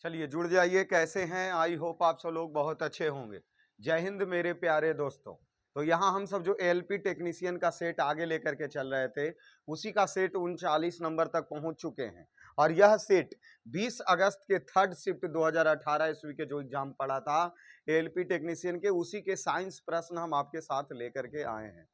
चलिए जुड़ जाइए। कैसे हैं? आई होप आप सब लोग बहुत अच्छे होंगे। जय हिंद मेरे प्यारे दोस्तों। तो यहाँ हम सब जो एएलपी टेक्नीशियन का सेट आगे लेकर के चल रहे थे, उसी का सेट 39 नंबर तक पहुंच चुके हैं। और यह सेट 20 अगस्त के थर्ड शिफ्ट 2018 ईस्वी के जो एग्जाम पड़ा था एएलपी टेक्नीशियन के, उसी के साइंस प्रश्न हम आपके साथ लेकर के आए हैं।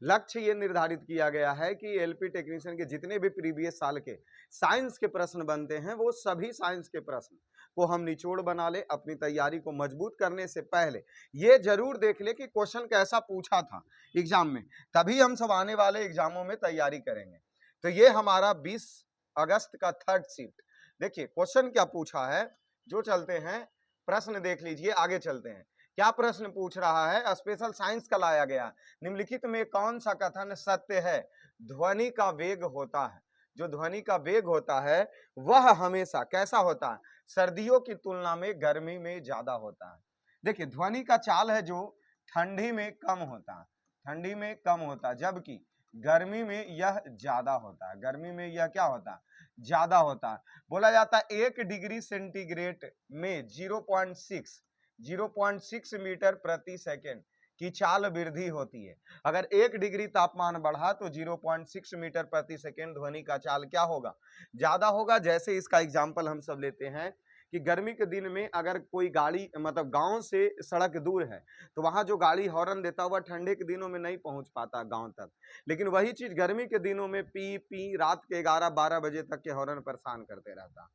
लक्ष्य ये निर्धारित किया गया है कि एलपी टेक्नीशियन के जितने भी प्रीवियस साल के साइंस के प्रश्न बनते हैं, वो सभी साइंस के प्रश्न को हम निचोड़ बना ले। अपनी तैयारी को मजबूत करने से पहले ये जरूर देख ले कि क्वेश्चन कैसा पूछा था एग्जाम में, तभी हम सब आने वाले एग्जामों में तैयारी करेंगे। तो ये हमारा 20 अगस्त का थर्ड शिफ्ट। देखिए क्वेश्चन क्या पूछा है, जो चलते हैं प्रश्न देख लीजिए। आगे चलते हैं, क्या प्रश्न पूछ रहा है। स्पेशल साइंस का लाया गया। निम्नलिखित में कौन सा कथन सत्य है? ध्वनि का वेग होता है, जो ध्वनि का वेग होता है वह हमेशा कैसा होता है? सर्दियों की तुलना में गर्मी में ज्यादा होता है। देखिए ध्वनि का चाल है जो ठंडी में कम होता है, ठंडी में कम होता है, जबकि गर्मी में यह ज्यादा होता है। गर्मी में यह क्या होता है? ज्यादा होता है। बोला जाता है 1 डिग्री सेंटीग्रेड में 0.6 मीटर प्रति सेकेंड की चाल वृद्धि होती है। अगर 1 डिग्री तापमान बढ़ा तो 0.6 मीटर प्रति सेकेंड ध्वनि का चाल क्या होगा? ज्यादा होगा। जैसे इसका एग्जाम्पल हम सब लेते हैं कि गर्मी के दिन में अगर कोई गाड़ी मतलब गांव से सड़क दूर है, तो वहां जो गाड़ी हॉर्न देता हुआ ठंडे के दिनों में नहीं पहुंच पाता गांव तक, लेकिन वही चीज गर्मी के दिनों में पी पी रात के 11-12 बजे तक के हॉर्न परेशान करते रहता।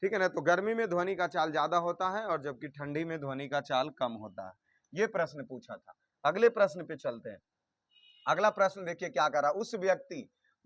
ठीक है ना। तो गर्मी में ध्वनि का चाल ज्यादा होता है और जबकि ठंडी में ध्वनि का चाल कम होता है। ये प्रश्न पूछा था। अगले प्रश्न पे चलते हैं। अगला प्रश्न देखिए क्या करा।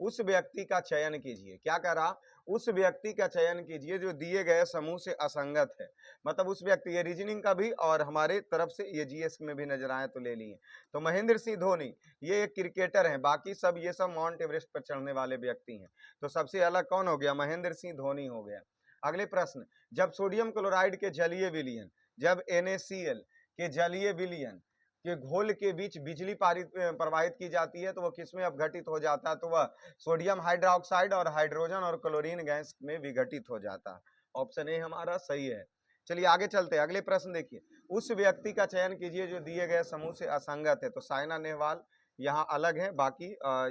उस व्यक्ति का चयन कीजिए। क्या करा? उस व्यक्ति का चयन कीजिए जो दिए गए समूह से असंगत है। मतलब उस व्यक्ति, ये रीजनिंग का भी और हमारे तरफ से ये जीएस में भी नजर आए तो ले लिए। तो महेंद्र सिंह धोनी ये एक क्रिकेटर हैं, बाकी सब ये सब माउंट एवरेस्ट पर चढ़ने वाले व्यक्ति हैं। तो सबसे अलग कौन हो गया? महेंद्र सिंह धोनी हो गया। अगले प्रश्न, जब सोडियम क्लोराइड के जलीय विलयन, जब NaCl के जलीय विलयन के घोल के बीच बिजली प्रवाहित की जाती है तो वह किसमें अपघटित हो जाता है? तो वह सोडियम हाइड्रोक्साइड और हाइड्रोजन और क्लोरीन गैस में विघटित हो जाता है। ऑप्शन ए हमारा सही है। चलिए आगे चलते हैं। अगले प्रश्न देखिए, उस व्यक्ति का चयन कीजिए जो दिए गए समूह से असंगत है। तो साइना नेहवाल यहाँ अलग है, बाकी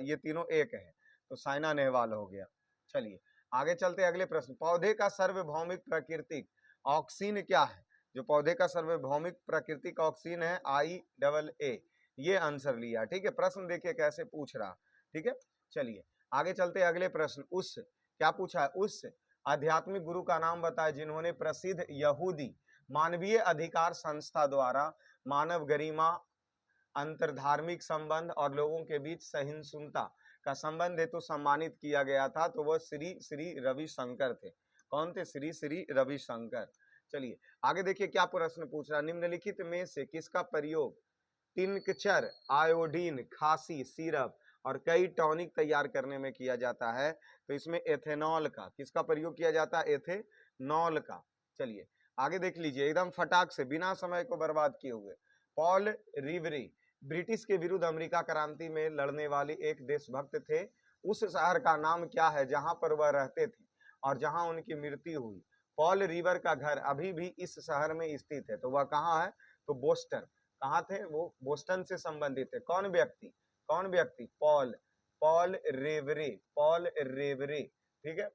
ये तीनों एक है, तो साइना नेहवाल हो गया। चलिए आगे चलते हैं। अगले प्रश्न, पौधे का सार्वभौमिक प्राकृतिक ऑक्सीन क्या है? जो पौधे का सार्वभौमिक प्राकृतिक ऑक्सीन है IA। ये आंसर लिया। ठीक है, प्रश्न देखिए कैसे पूछ रहा। ठीक है, चलिए आगे चलते हैं। अगले प्रश्न, उस क्या पूछा है? उस आध्यात्मिक गुरु का नाम बताए जिन्होंने प्रसिद्ध यहूदी मानवीय अधिकार संस्था द्वारा मानव गरिमा, अंतरधार्मिक संबंध और लोगों के बीच सहिष्णुता का संबंध हेतु सम्मानित किया गया था। तो वह श्री श्री रविशंकर थे। कौन थे? श्री श्री रविशंकर। चलिए आगे देखिए क्या प्रश्न पूछ रहा है। निम्नलिखित में से किसका प्रयोग टिंकचर, आयोडीन, खांसी सिरप और कई टॉनिक तैयार करने में किया जाता है? तो इसमें एथेनॉल का किसका प्रयोग किया जाता है? एथेनॉल का। चलिए आगे देख लीजिए एकदम फटाक से बिना समय को बर्बाद किए हुए। पॉल रिवरी ब्रिटिश के विरुद्ध अमेरिका क्रांति में लड़ने वाले एक देशभक्त थे। उस शहर का नाम क्या है जहां पर वह रहते थे और जहां उनकी मृत्यु हुई? पॉल रिवर का घर अभी भी इस शहर में स्थित है। तो वह कहाँ है? तो बोस्टन। कहाँ थे वो? बोस्टन से संबंधित है। कौन व्यक्ति? कौन व्यक्ति? Paul Paul Revere. Paul Revere. ठीक है,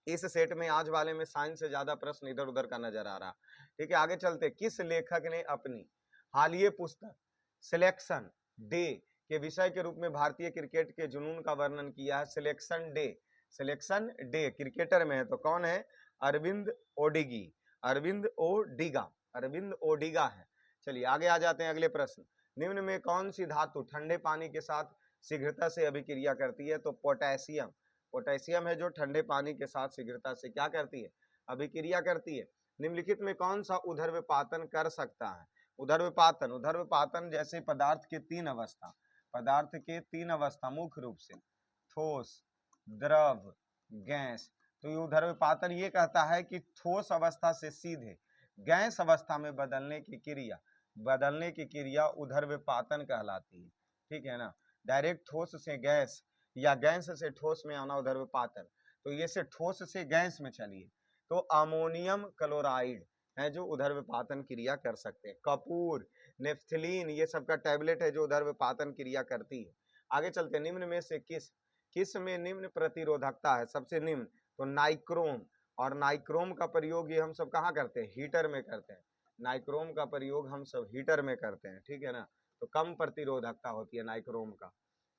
इस सेट में आज वाले में साइंस से ज्यादा प्रश्न इधर उधर का नजर आ रहा। ठीक है आगे चलते। किस लेखक ने अपनी हालिया पुस्तक सिलेक्शन डे के विषय के रूप में भारतीय क्रिकेट के जुनून का वर्णन किया है? Selection day. Selection day cricketer में है तो कौन है? अरविंद ओडिगी। अरविंद ओडिगा। अरविंद ओडिगा है। चलिए आगे आ जाते हैं। अगले प्रश्न, निम्न में कौन सी धातु ठंडे पानी के साथ शीघ्रता से अभिक्रिया करती है? तो पोटेशियम। पोटेशियम है जो ठंडे पानी के साथ शीघ्रता से क्या करती है? अभिक्रिया करती है। निम्नलिखित में कौन सा उदर्वपातन कर सकता है? उदर्वपातन, उदर्वपातन जैसे पदार्थ के तीन अवस्था, पदार्थ के तीन अवस्था मुख्य रूप से ठोस, द्रव, गैस। तो ये उदर्वपातन ये कहता है कि ठोस अवस्था से सीधे गैस अवस्था में बदलने की क्रिया उदर्वपातन कहलाती है। ठीक है ना, डायरेक्ट ठोस से गैस या गैस से ठोस में आना उदर्वपातन। तो ये से ठोस से गैस में चलिए तो अमोनियम क्लोराइड है जो उदरविपातन क्रिया कर सकते हैं। कपूर, नेफ्थलीन, ये सब का टैबलेट है जो उदरविपातन क्रिया करती है। आगे चलते हैं, निम्न में से किस में निम्न प्रतिरोधकता है, सबसे निम्न तो नाइक्रोम। और नाइक्रोम का प्रयोग ये हम सब कहाँ करते हैं, हीटर में करते हैं। नाइक्रोम का प्रयोग हम सब हीटर में करते हैं, ठीक है ना। तो कम प्रतिरोधकता होती है नाइक्रोम का।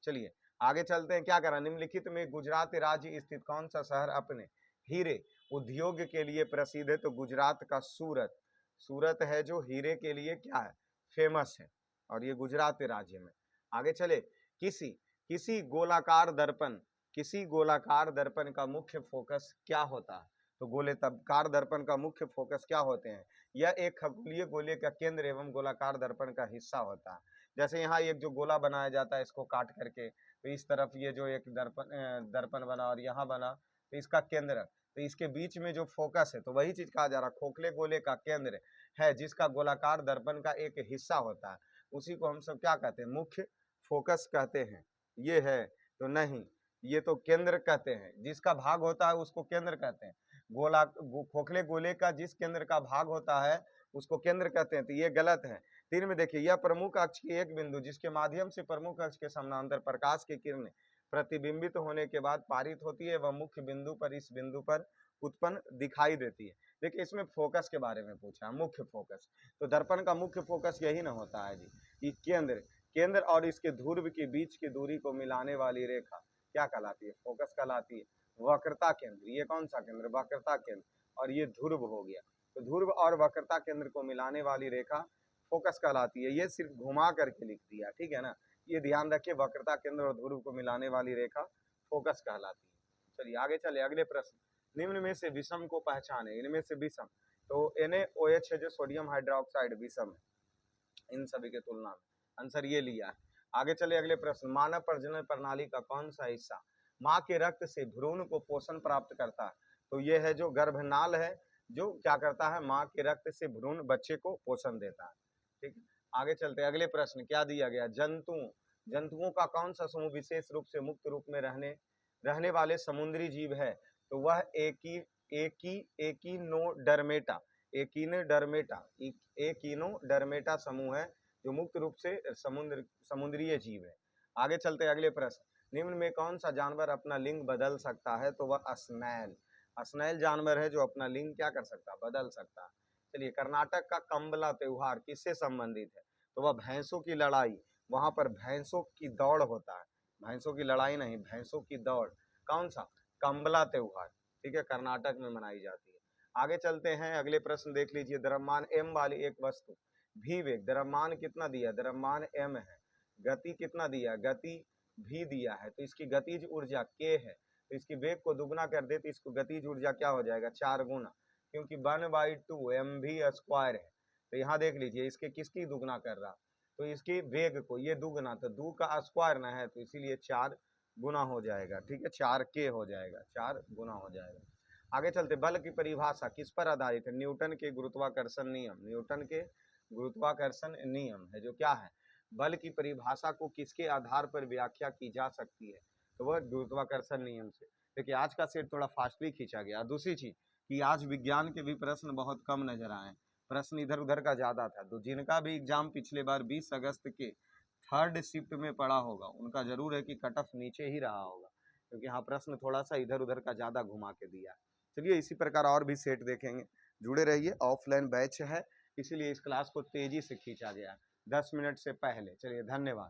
चलिए आगे चलते हैं, क्या करा, निम्नलिखित में गुजरात राज्य स्थित कौन सा शहर अपने हीरे उद्योग के लिए प्रसिद्ध है, तो गुजरात का सूरत। सूरत है जो हीरे के लिए क्या है, फेमस है, और ये गुजरात राज्य में। आगे चले, किसी गोलाकार दर्पण, किसी गोलाकार दर्पण का मुख्य फोकस क्या होता है, तो गोलाकार दर्पण का मुख्य फोकस क्या होते हैं, यह एक खगोलीय गोले का केंद्र एवं गोलाकार दर्पण का हिस्सा होता है। जैसे यहाँ एक जो गोला बनाया जाता है इसको काट करके, तो इस तरफ ये जो एक दर्पण बना और यहाँ बना, तो इसका केंद्र, तो इसके बीच में जो फोकस है, तो वही चीज कहा जा रहा है, खोखले गोले का केंद्र है जिसका गोलाकार दर्पण का एक हिस्सा होता है, उसी को हम सब क्या कहते हैं, मुख्य फोकस कहते हैं। ये है तो नहीं, ये तो केंद्र कहते हैं, जिसका भाग होता है उसको केंद्र कहते हैं। खोखले गोले का जिस केंद्र का भाग होता है उसको केंद्र कहते हैं, तो ये गलत है। 3 में देखिए, यह प्रमुख अक्ष की एक बिंदु जिसके माध्यम से प्रमुख अक्ष के समानांतर प्रकाश की किरणें प्रतिबिंबित होने के बाद पारित होती है, वह मुख्य बिंदु पर इस बिंदु पर उत्पन्न दिखाई देती है। देखिए इसमें फोकस के बारे में पूछा, मुख्य फोकस, तो दर्पण का मुख्य फोकस यही ना होता है जी, ये केंद्र और इसके ध्रुव के बीच की दूरी को मिलाने वाली रेखा क्या कहलाती है, फोकस कहलाती है। वक्रता केंद्र, ये कौन सा केंद्र, वक्रता केंद्र, और ये ध्रुव हो गया, तो ध्रुव और वक्रता केंद्र को मिलाने वाली रेखा फोकस कहलाती है। ये सिर्फ घुमा करके लिख दिया, ठीक है ना, ये ध्यान रखिए, वक्रता केंद्र और ध्रुव को मिलाने वाली रेखा फोकस कहलाती है। चलिए आगे चले, अगले प्रश्न, निम्न में से विषम को पहचाने, इनमें से विषम, तो NaOH है जो सोडियम हाइड्रोक्साइड विषम है इन सभी के तुलना में, आंसर ये लिया है। आगे चले अगले प्रश्न, मानव प्रजनन प्रणाली का कौन सा हिस्सा माँ के रक्त से भ्रूण को पोषण प्राप्त करता है, तो ये है जो गर्भनाल है, जो क्या करता है, माँ के रक्त से भ्रूण बच्चे को पोषण देता है, ठीक है। आगे चलते हैं, अगले प्रश्न क्या दिया गया, जंतुओं का कौन सा समूह विशेष रूप से मुक्त रूप में रहने वाले समुद्री जीव है, तो वह एकिनोडर्मेटा समूह है जो मुक्त रूप से समुद्रीय जीव है। आगे चलते हैं अगले प्रश्न, निम्न में कौन सा जानवर अपना लिंग बदल सकता है, तो वह स्नैल जानवर है जो अपना लिंग क्या कर सकता है, बदल सकता है। चलिए, कर्नाटक का कंबला त्योहार किससे संबंधित है, तो वह भैंसों की लड़ाई, वहां पर भैंसों की दौड़ होता है, भैंसों की लड़ाई नहीं, भैंसों की दौड़, कौन सा, कंबला त्योहार, ठीक है, कर्नाटक में मनाई जाती है। आगे चलते हैं, अगले प्रश्न देख लीजिए, द्रव्यमान m वाली एक वस्तु भी वेग, द्रव्यमान कितना दिया, द्रव्यमान m है, गति कितना दिया, गति भी दिया है, तो इसकी गतिज ऊर्जा k है, तो इसकी वेग को दुगना कर दे तो इसको गतिज ऊर्जा क्या हो जाएगा, 4 गुना, क्योंकि 1/2 mv² है। तो यहाँ देख लीजिए इसके किसकी दुगना कर रहा, तो इसकी वेग को, ये दुगना, तो 2 का स्क्वायर ना है, तो इसीलिए 4 गुना हो जाएगा, ठीक है, 4k हो जाएगा, 4 गुना हो जाएगा। आगे चलते, बल की परिभाषा किस पर आधारित है, न्यूटन के गुरुत्वाकर्षण नियम, न्यूटन के गुरुत्वाकर्षण नियम है जो क्या है, बल की परिभाषा को किसके आधार पर व्याख्या की जा सकती है, तो वह गुरुत्वाकर्षण नियम से। देखिए आज का सेट थोड़ा फास्टली खींचा गया। दूसरी चीज कि आज विज्ञान के भी प्रश्न बहुत कम नजर आए, प्रश्न इधर उधर का ज्यादा था, तो जिनका भी एग्जाम पिछले बार 20 अगस्त के 3rd शिफ्ट में पड़ा होगा उनका जरूर है कि कट ऑफ नीचे ही रहा होगा, क्योंकि यहाँ प्रश्न थोड़ा सा इधर उधर का ज्यादा घुमा के दिया। चलिए इसी प्रकार और भी सेट देखेंगे, जुड़े रहिए, ऑफलाइन बैच है इसीलिए इस क्लास को तेजी से खींचा गया 10 मिनट से पहले। चलिए धन्यवाद।